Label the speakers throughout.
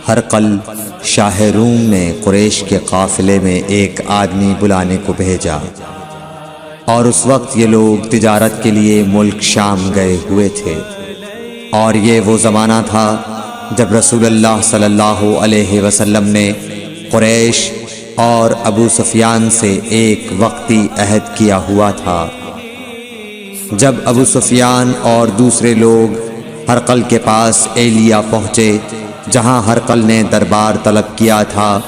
Speaker 1: ہرقل شاہ روم نے قریش کے قافلے میں ایک آدمی بلانے کو بھیجا، اور اس وقت یہ لوگ تجارت کے لیے ملک شام گئے ہوئے تھے، اور یہ وہ زمانہ تھا جب رسول اللہ صلی اللہ علیہ وسلم نے قریش اور ابو سفیان سے ایک وقتی عہد کیا ہوا تھا۔ جب ابو سفیان اور دوسرے لوگ ہرقل کے پاس ایلیا پہنچے جہاں ہرقل نے دربار طلب کیا تھا،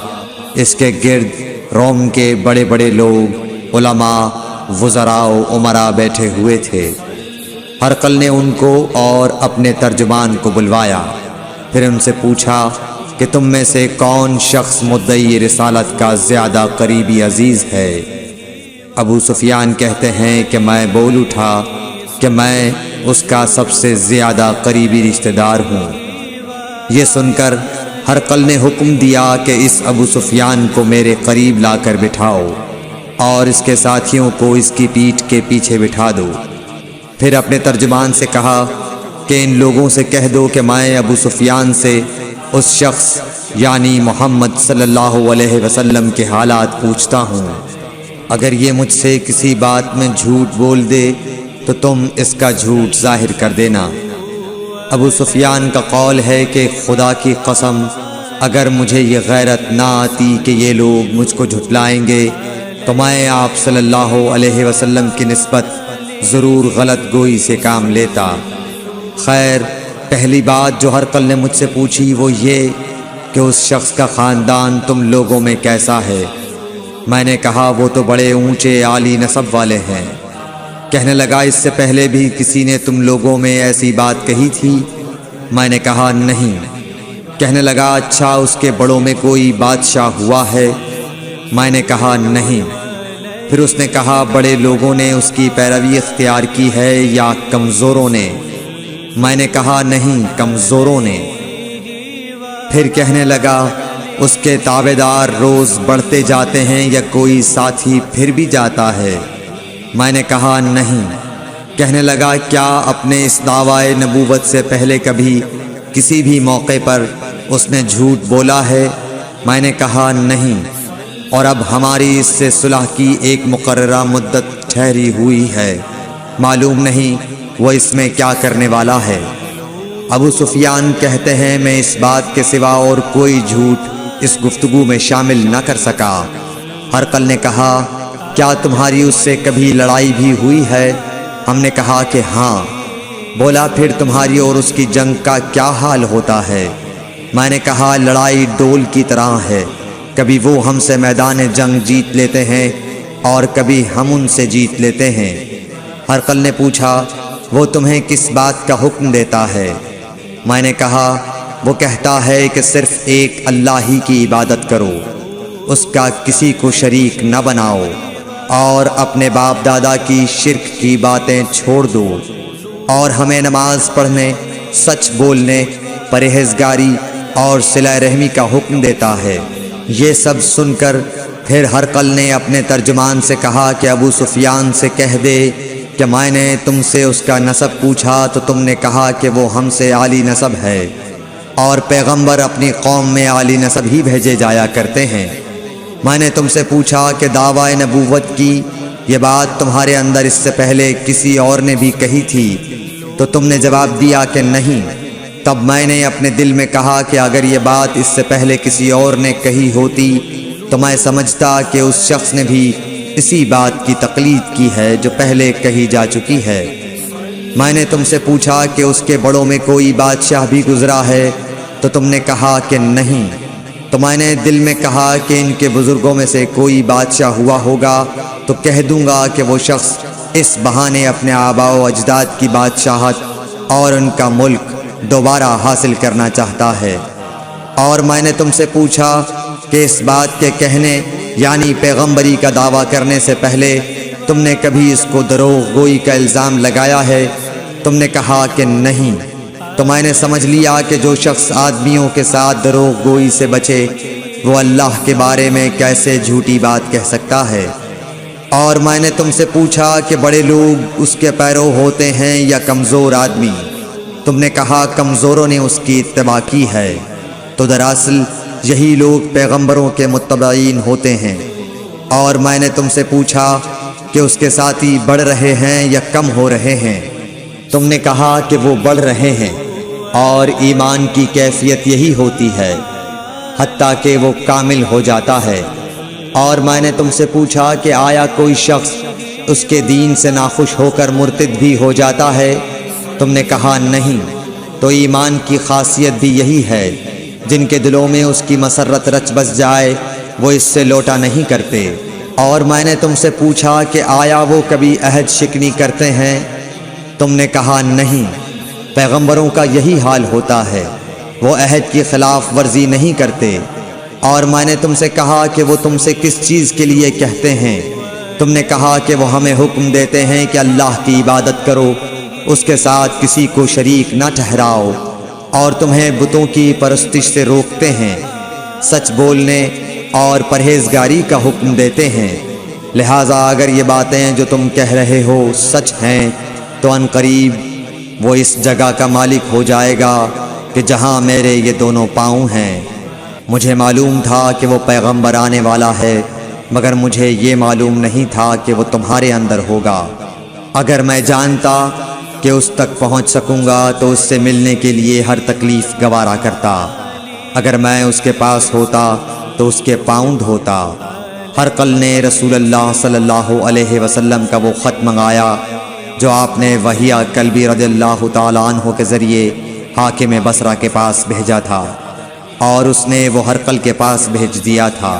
Speaker 1: اس کے گرد روم کے بڑے بڑے لوگ، علماء، وزراء و امراء بیٹھے ہوئے تھے۔ ہرقل نے ان کو اور اپنے ترجمان کو بلوایا، پھر ان سے پوچھا کہ تم میں سے کون شخص مدعی رسالت کا زیادہ قریبی عزیز ہے؟ ابو سفیان کہتے ہیں کہ میں بول اٹھا کہ میں اس کا سب سے زیادہ قریبی رشتہ دار ہوں۔ یہ سن کر ہرقل نے حکم دیا کہ اس ابو سفیان کو میرے قریب لا کر بٹھاؤ اور اس کے ساتھیوں کو اس کی پیٹھ کے پیچھے بٹھا دو۔ پھر اپنے ترجمان سے کہا کہ ان لوگوں سے کہہ دو کہ میں ابو سفیان سے اس شخص یعنی محمد صلی اللہ علیہ وسلم کے حالات پوچھتا ہوں، اگر یہ مجھ سے کسی بات میں جھوٹ بول دے تو تم اس کا جھوٹ ظاہر کر دینا۔ ابو سفیان کا قول ہے کہ خدا کی قسم اگر مجھے یہ غیرت نہ آتی کہ یہ لوگ مجھ کو جھٹلائیں گے تو میں آپ صلی اللہ علیہ وسلم کی نسبت ضرور غلط گوئی سے کام لیتا۔ خیر، پہلی بات جو ہرقل نے مجھ سے پوچھی وہ یہ کہ اس شخص کا خاندان تم لوگوں میں کیسا ہے؟ میں نے کہا وہ تو بڑے اونچے عالی نسب والے ہیں۔ کہنے لگا اس سے پہلے بھی کسی نے تم لوگوں میں ایسی بات کہی تھی؟ میں نے کہا نہیں۔ کہنے لگا اچھا اس کے بڑوں میں کوئی بادشاہ ہوا ہے؟ میں نے کہا نہیں۔ پھر اس نے کہا بڑے لوگوں نے اس کی پیروی اختیار کی ہے یا کمزوروں نے؟ میں نے کہا نہیں، کمزوروں نے۔ پھر کہنے لگا اس کے تابعدار روز بڑھتے جاتے ہیں یا کوئی ساتھی پھر بھی جاتا ہے؟ میں نے کہا نہیں۔ کہنے لگا کیا اپنے اس دعوی نبوت سے پہلے کبھی کسی بھی موقع پر اس نے جھوٹ بولا ہے؟ میں نے کہا نہیں، اور اب ہماری اس سے صلح کی ایک مقررہ مدت ٹھہری ہوئی ہے، معلوم نہیں وہ اس میں کیا کرنے والا ہے۔ ابو سفیان کہتے ہیں میں اس بات کے سوا اور کوئی جھوٹ اس گفتگو میں شامل نہ کر سکا۔ ہرقل نے کہا کیا تمہاری اس سے کبھی لڑائی بھی ہوئی ہے؟ ہم نے کہا کہ ہاں۔ بولا پھر تمہاری اور اس کی جنگ کا کیا حال ہوتا ہے؟ میں نے کہا لڑائی ڈول کی طرح ہے، کبھی وہ ہم سے میدان جنگ جیت لیتے ہیں اور کبھی ہم ان سے جیت لیتے ہیں۔ ہرقل نے پوچھا وہ تمہیں کس بات کا حکم دیتا ہے؟ میں نے کہا وہ کہتا ہے کہ صرف ایک اللہ ہی کی عبادت کرو، اس کا کسی کو شریک نہ بناؤ، اور اپنے باپ دادا کی شرک کی باتیں چھوڑ دو، اور ہمیں نماز پڑھنے، سچ بولنے، پرہیزگاری اور صلہ رحمی کا حکم دیتا ہے۔ یہ سب سن کر پھر ہرقل نے اپنے ترجمان سے کہا کہ ابو سفیان سے کہہ دے کہ میں نے تم سے اس کا نسب پوچھا تو تم نے کہا کہ وہ ہم سے عالی نسب ہے، اور پیغمبر اپنی قوم میں عالی نسب ہی بھیجے جایا کرتے ہیں۔ میں نے تم سے پوچھا کہ دعوی نبوت کی یہ بات تمہارے اندر اس سے پہلے کسی اور نے بھی کہی تھی؟ تو تم نے جواب دیا کہ نہیں۔ تب میں نے اپنے دل میں کہا کہ اگر یہ بات اس سے پہلے کسی اور نے کہی ہوتی تو میں سمجھتا کہ اس شخص نے بھی اسی بات کی تقلید کی ہے جو پہلے کہی جا چکی ہے۔ میں نے تم سے پوچھا کہ اس کے بڑوں میں کوئی بادشاہ بھی گزرا ہے؟ تو تم نے کہا کہ نہیں۔ تو میں نے دل میں کہا کہ ان کے بزرگوں میں سے کوئی بادشاہ ہوا ہوگا تو کہہ دوں گا کہ وہ شخص اس بہانے اپنے آباء و اجداد کی بادشاہت اور ان کا ملک دوبارہ حاصل کرنا چاہتا ہے۔ اور میں نے تم سے پوچھا کہ اس بات کے کہنے یعنی پیغمبری کا دعویٰ کرنے سے پہلے تم نے کبھی اس کو دروغ گوئی کا الزام لگایا ہے؟ تم نے کہا کہ نہیں۔ تو میں نے سمجھ لیا کہ جو شخص آدمیوں کے ساتھ دروغ گوئی سے بچے وہ اللہ کے بارے میں کیسے جھوٹی بات کہہ سکتا ہے۔ اور میں نے تم سے پوچھا کہ بڑے لوگ اس کے پیرو ہوتے ہیں یا کمزور آدمی؟ تم نے کہا کمزوروں نے اس کی اتباع کی ہے۔ تو دراصل یہی لوگ پیغمبروں کے متبعین ہوتے ہیں۔ اور میں نے تم سے پوچھا کہ اس کے ساتھی بڑھ رہے ہیں یا کم ہو رہے ہیں؟ تم نے کہا کہ وہ بڑھ رہے ہیں، اور ایمان کی کیفیت یہی ہوتی ہے حتیٰ کہ وہ کامل ہو جاتا ہے۔ اور میں نے تم سے پوچھا کہ آیا کوئی شخص اس کے دین سے ناخوش ہو کر مرتد بھی ہو جاتا ہے؟ تم نے کہا نہیں۔ تو ایمان کی خاصیت بھی یہی ہے، جن کے دلوں میں اس کی مسرت رچ بس جائے وہ اس سے لوٹا نہیں کرتے۔ اور میں نے تم سے پوچھا کہ آیا وہ کبھی عہد شکنی کرتے ہیں؟ تم نے کہا نہیں۔ پیغمبروں کا یہی حال ہوتا ہے، وہ عہد کی خلاف ورزی نہیں کرتے۔ اور میں نے تم سے کہا کہ وہ تم سے کس چیز کے لیے کہتے ہیں؟ تم نے کہا کہ وہ ہمیں حکم دیتے ہیں کہ اللہ کی عبادت کرو، اس کے ساتھ کسی کو شریک نہ ٹھہراؤ، اور تمہیں بتوں کی پرستش سے روکتے ہیں، سچ بولنے اور پرہیزگاری کا حکم دیتے ہیں۔ لہٰذا اگر یہ باتیں جو تم کہہ رہے ہو سچ ہیں تو ان قریب وہ اس جگہ کا مالک ہو جائے گا کہ جہاں میرے یہ دونوں پاؤں ہیں۔ مجھے معلوم تھا کہ وہ پیغمبر آنے والا ہے، مگر مجھے یہ معلوم نہیں تھا کہ وہ تمہارے اندر ہوگا۔ اگر میں جانتا کہ اس تک پہنچ سکوں گا تو اس سے ملنے کے لیے ہر تکلیف گوارا کرتا۔ اگر میں اس کے پاس ہوتا تو اس کے پاؤں دھوتا۔ ہرقل نے رسول اللہ صلی اللہ علیہ وسلم کا وہ خط منگایا جو آپ نے وحیہ کلبی رضی اللہ تعالیٰ عنہ کے ذریعے حاکم بصرہ کے پاس بھیجا تھا، اور اس نے وہ ہرقل کے پاس بھیج دیا تھا۔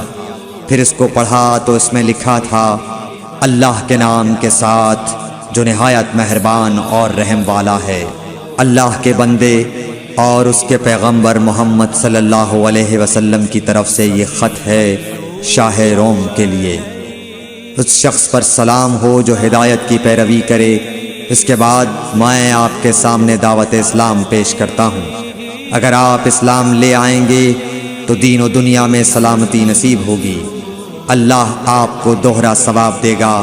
Speaker 1: پھر اس کو پڑھا تو اس میں لکھا تھا، اللہ کے نام کے ساتھ جو نہایت مہربان اور رحم والا ہے۔ اللہ کے بندے اور اس کے پیغمبر محمد صلی اللہ علیہ وسلم کی طرف سے یہ خط ہے شاہ روم کے لیے۔ اس شخص پر سلام ہو جو ہدایت کی پیروی کرے۔ اس کے بعد میں آپ کے سامنے دعوت اسلام پیش کرتا ہوں۔ اگر آپ اسلام لے آئیں گے تو دین و دنیا میں سلامتی نصیب ہوگی، اللہ آپ کو دوہرا ثواب دے گا۔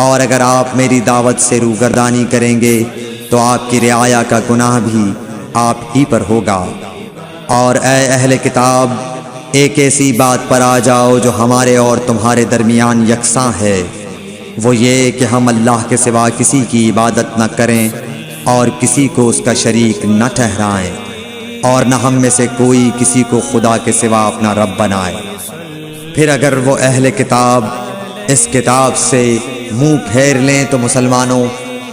Speaker 1: اور اگر آپ میری دعوت سے روگردانی کریں گے تو آپ کی رعایا کا گناہ بھی آپ ہی پر ہوگا۔ اور اے اہل کتاب، ایک ایسی بات پر آ جاؤ جو ہمارے اور تمہارے درمیان یکساں ہے، وہ یہ کہ ہم اللہ کے سوا کسی کی عبادت نہ کریں اور کسی کو اس کا شریک نہ ٹھہرائیں، اور نہ ہم میں سے کوئی کسی کو خدا کے سوا اپنا رب بنائے۔ پھر اگر وہ اہل کتاب اس کتاب سے منہ پھیر لیں تو مسلمانوں،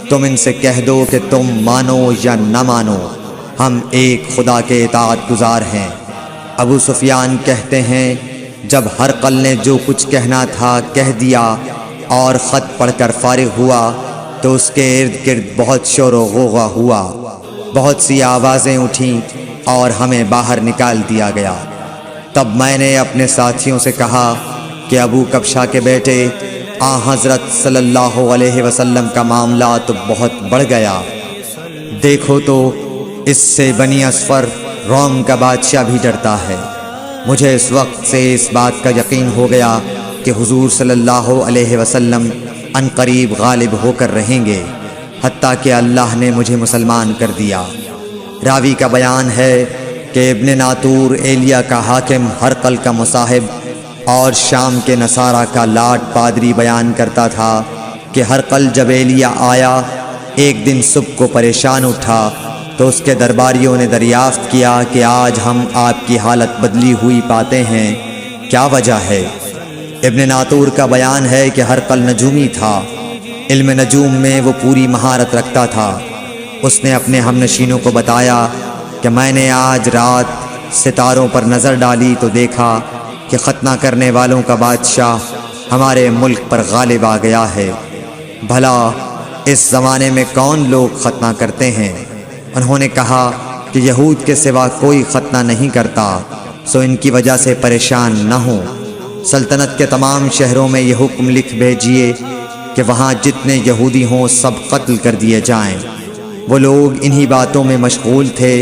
Speaker 1: تم ان سے کہہ دو کہ تم مانو یا نہ مانو، ہم ایک خدا کے اطاعت گزار ہیں۔ ابو سفیان کہتے ہیں، جب ہرقل نے جو کچھ کہنا تھا کہہ دیا اور خط پڑھ کر فارغ ہوا تو اس کے ارد گرد بہت شور و غوغا ہوا، بہت سی آوازیں اٹھیں اور ہمیں باہر نکال دیا گیا۔ تب میں نے اپنے ساتھیوں سے کہا کہ ابو کبشہ کے بیٹے حضرت صلی اللہ علیہ وسلم کا معاملہ تو بہت بڑھ گیا، دیکھو تو اس سے بنی اصفر روم کا بادشاہ بھی ڈرتا ہے۔ مجھے اس وقت سے اس بات کا یقین ہو گیا کہ حضور صلی اللہ علیہ وسلم ان قریب غالب ہو کر رہیں گے، حتیٰ کہ اللہ نے مجھے مسلمان کر دیا۔ راوی کا بیان ہے کہ ابن ناطور ایلیا کا حاکم ہرقل کا مصاحب اور شام کے نصارہ کا لاٹ پادری بیان کرتا تھا کہ ہرقل جب ایلیا آیا ایک دن صبح کو پریشان اٹھا تو اس کے درباریوں نے دریافت کیا کہ آج ہم آپ کی حالت بدلی ہوئی پاتے ہیں، کیا وجہ ہے؟ ابن ناطور کا بیان ہے کہ ہرقل نجومی تھا، علم نجوم میں وہ پوری مہارت رکھتا تھا۔ اس نے اپنے ہم نشینوں کو بتایا کہ میں نے آج رات ستاروں پر نظر ڈالی تو دیکھا کہ ختنہ کرنے والوں کا بادشاہ ہمارے ملک پر غالب آ گیا ہے۔ بھلا اس زمانے میں کون لوگ ختنہ کرتے ہیں؟ انہوں نے کہا کہ یہود کے سوا کوئی ختنہ نہیں کرتا، سو ان کی وجہ سے پریشان نہ ہوں۔ سلطنت کے تمام شہروں میں یہ حکم لکھ بھیجیے کہ وہاں جتنے یہودی ہوں سب قتل کر دیے جائیں۔ وہ لوگ انہی باتوں میں مشغول تھے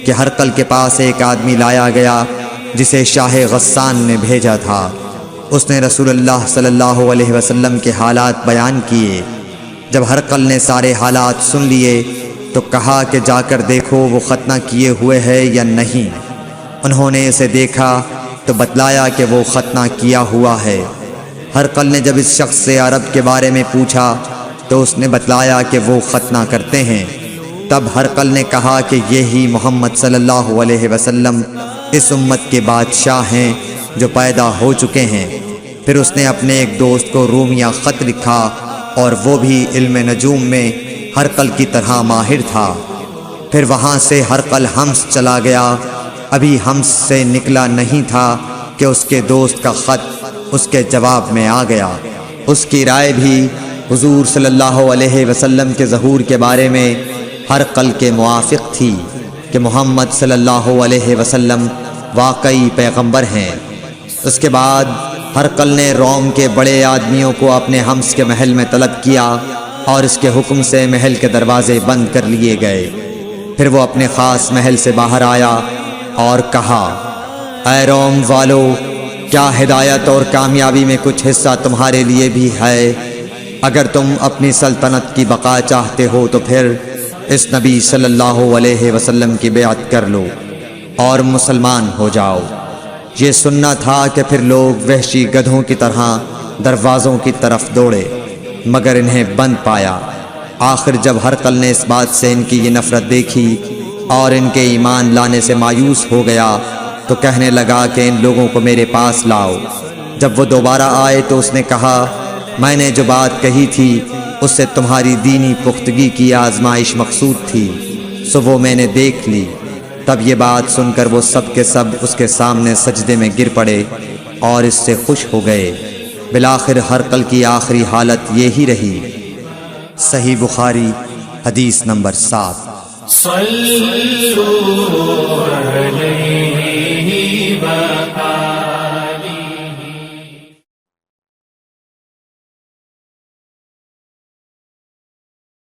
Speaker 1: کہ ہرقل کے پاس ایک آدمی لایا گیا جسے شاہ غسان نے بھیجا تھا۔ اس نے رسول اللہ صلی اللہ علیہ وسلم کے حالات بیان کیے۔ جب ہرقل نے سارے حالات سن لیے تو کہا کہ جا کر دیکھو وہ ختنہ کیے ہوئے ہے یا نہیں۔ انہوں نے اسے دیکھا تو بتلایا کہ وہ ختنہ کیا ہوا ہے۔ ہرقل نے جب اس شخص سے عرب کے بارے میں پوچھا تو اس نے بتلایا کہ وہ ختنہ کرتے ہیں۔ تب ہرقل نے کہا کہ یہی محمد صلی اللہ علیہ وسلم اس امت کے بادشاہ ہیں جو پیدا ہو چکے ہیں۔ پھر اس نے اپنے ایک دوست کو رومیہ خط لکھا اور وہ بھی علم نجوم میں ہرقل کی طرح ماہر تھا۔ پھر وہاں سے ہرقل حمص چلا گیا۔ ابھی حمص سے نکلا نہیں تھا کہ اس کے دوست کا خط اس کے جواب میں آ گیا۔ اس کی رائے بھی حضور صلی اللہ علیہ وسلم کے ظہور کے بارے میں ہرقل کے موافق تھی کہ محمد صلی اللہ علیہ وسلم واقعی پیغمبر ہیں۔ اس کے بعد ہرقل نے روم کے بڑے آدمیوں کو اپنے حمص کے محل میں طلب کیا اور اس کے حکم سے محل کے دروازے بند کر لیے گئے۔ پھر وہ اپنے خاص محل سے باہر آیا اور کہا، اے روم والو، کیا ہدایت اور کامیابی میں کچھ حصہ تمہارے لیے بھی ہے؟ اگر تم اپنی سلطنت کی بقا چاہتے ہو تو پھر اس نبی صلی اللہ علیہ وسلم کی بیعت کر لو اور مسلمان ہو جاؤ۔ یہ سننا تھا کہ پھر لوگ وحشی گدھوں کی طرح دروازوں کی طرف دوڑے مگر انہیں بند پایا۔ آخر جب ہرقل نے اس بات سے ان کی یہ نفرت دیکھی اور ان کے ایمان لانے سے مایوس ہو گیا تو کہنے لگا کہ ان لوگوں کو میرے پاس لاؤ۔ جب وہ دوبارہ آئے تو اس نے کہا، میں نے جو بات کہی تھی اس سے تمہاری دینی پختگی کی آزمائش مقصود تھی، سو وہ میں نے دیکھ لی۔ تب یہ بات سن کر وہ سب کے سب اس کے سامنے سجدے میں گر پڑے اور اس سے خوش ہو گئے۔ بالآخر ہرقل کی آخری حالت یہی رہی۔ صحیح بخاری حدیث نمبر 7۔
Speaker 2: صلوا علیہ